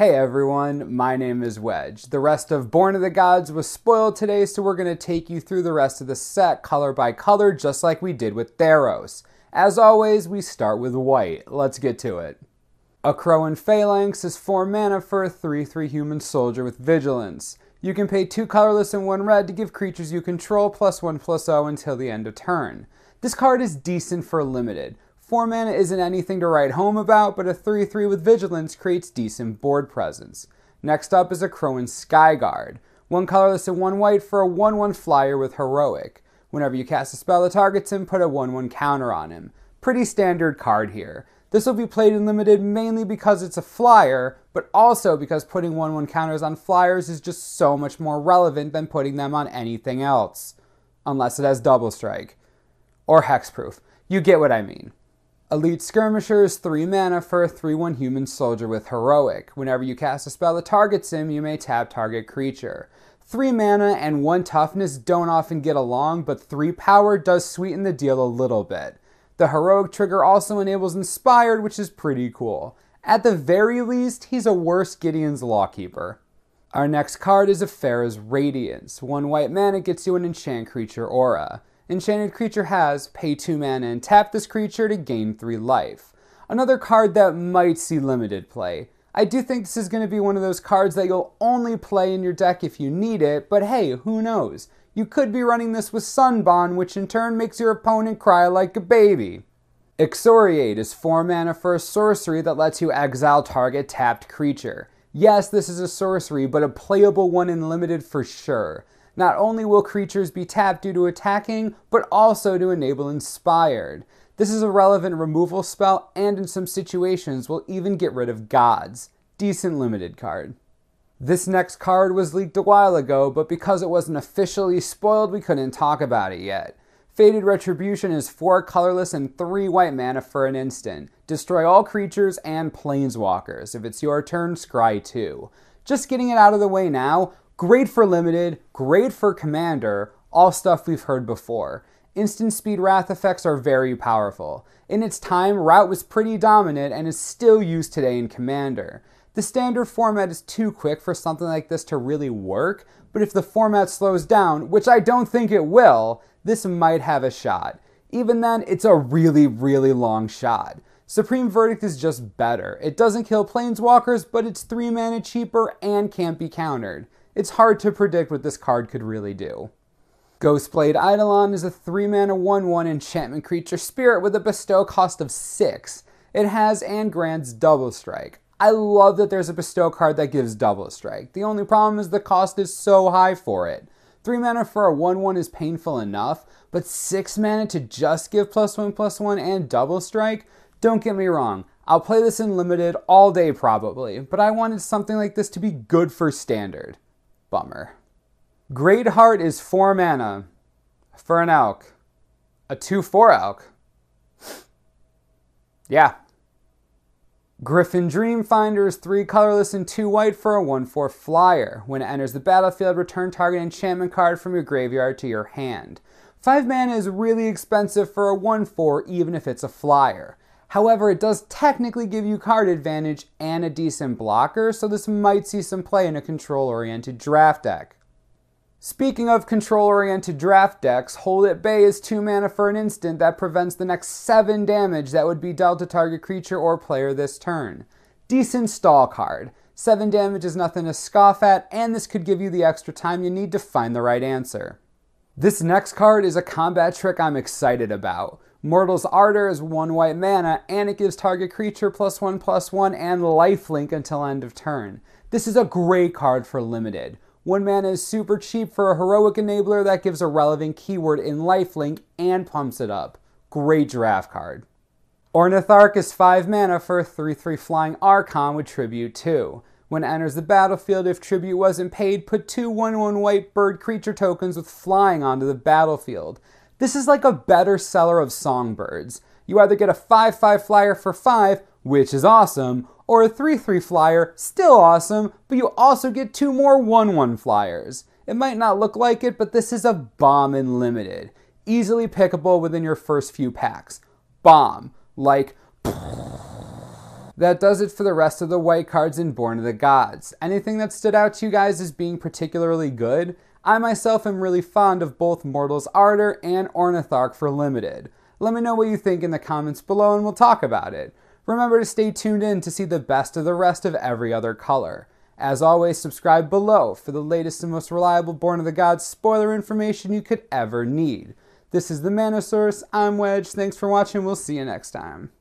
Hey everyone, my name is Wedge. The rest of Born of the Gods was spoiled today, so we're going to take you through the rest of the set color by color, just like we did with Theros. As always, we start with white. Let's get to it. A Crow in Phalanx is 4 mana for a 3/3 human soldier with Vigilance. You can pay 2 colorless and 1 red to give creatures you control +1/+0 until the end of turn. This card is decent for limited. 4 mana isn't anything to write home about, but a 3/3 with Vigilance creates decent board presence. Next up is a Crow in Skyguard. 1 colorless and 1 white for a 1/1 flyer with Heroic. Whenever you cast a spell that targets him, put a 1/1 counter on him. Pretty standard card here. This will be played in limited mainly because it's a flyer, but also because putting 1/1 counters on flyers is just so much more relevant than putting them on anything else. Unless it has double strike. Or hexproof. You get what I mean. Elite Skirmishers, 3 mana for a 3/1 human soldier with Heroic. Whenever you cast a spell that targets him, you may tap target creature. 3 mana and 1 toughness don't often get along, but 3 power does sweeten the deal a little bit. The Heroic trigger also enables Inspired, which is pretty cool. At the very least, he's a worse Gideon's Lawkeeper. Our next card is Ephra's Radiance. 1 white mana gets you an enchant creature aura. Enchanted creature has pay 2 mana and tap this creature to gain 3 life. Another card that might see limited play. I do think this is going to be one of those cards that you'll only play in your deck if you need it, but hey, who knows? You could be running this with Sunbond, which in turn makes your opponent cry like a baby. Excoriate is 4 mana for a sorcery that lets you exile target tapped creature. Yes, this is a sorcery, but a playable one in limited for sure. Not only will creatures be tapped due to attacking, but also to enable Inspired. This is a relevant removal spell, and in some situations will even get rid of gods. Decent limited card. This next card was leaked a while ago, but because it wasn't officially spoiled, we couldn't talk about it yet. Fated Retribution is 4 colorless and 3 white mana for an instant. Destroy all creatures and planeswalkers. If it's your turn, scry 2. Just getting it out of the way now. Great for limited, great for commander, all stuff we've heard before. Instant speed wrath effects are very powerful. In its time, route was pretty dominant and is still used today in commander. The standard format is too quick for something like this to really work, but if the format slows down, which I don't think it will, this might have a shot. Even then, it's a really long shot. Supreme Verdict is just better. It doesn't kill planeswalkers, but it's 3 mana cheaper and can't be countered. It's hard to predict what this card could really do. Ghostblade Eidolon is a 3 mana 1/1 enchantment creature spirit with a bestow cost of 6. It has and grants double strike. I love that there's a bestow card that gives double strike. The only problem is the cost is so high for it. 3 mana for a 1/1 is painful enough, but 6 mana to just give +1/+1 and double strike? Don't get me wrong, I'll play this in limited all day probably, but I wanted something like this to be good for standard. Bummer. Great Heart is 4 mana for an elk. A 2/4 elk. Yeah. Griffin Dreamfinder is 3 colorless and 2 white for a 1/4 flyer. When it enters the battlefield, return target enchantment card from your graveyard to your hand. 5 mana is really expensive for a 1/4 even if it's a flyer. However, it does technically give you card advantage and a decent blocker, so this might see some play in a control-oriented draft deck. Speaking of control-oriented draft decks, Hold at Bay is 2 mana for an instant that prevents the next 7 damage that would be dealt to target creature or player this turn. Decent stall card. 7 damage is nothing to scoff at, and this could give you the extra time you need to find the right answer. This next card is a combat trick I'm excited about. Mortal's Artur is 1 white mana, and it gives target creature +1/+1 and lifelink until end of turn. This is a great card for limited. 1 mana is super cheap for a heroic enabler that gives a relevant keyword in lifelink and pumps it up. Great draft card. Ornithark is 5 mana for a 3/3 flying Archon with Tribute 2. When it enters the battlefield, if Tribute wasn't paid, put 2 1/1 white bird creature tokens with flying onto the battlefield. This is like a better seller of Songbirds. You either get a 5/5 flyer for 5, which is awesome, or a 3/3 flyer, still awesome, but you also get 2 more 1/1 flyers. It might not look like it, but this is a bomb in limited. Easily pickable within your first few packs. Bomb. Like, That does it for the rest of the white cards in Born of the Gods. Anything that stood out to you guys as being particularly good? I myself am really fond of both Mortal's Artur and Ornitharch for Limited. Let me know what you think in the comments below and we'll talk about it. Remember to stay tuned in to see the best of the rest of every other color. As always, subscribe below for the latest and most reliable Born of the Gods spoiler information you could ever need. This is the Mana Source, I'm Wedge, thanks for watching, we'll see you next time.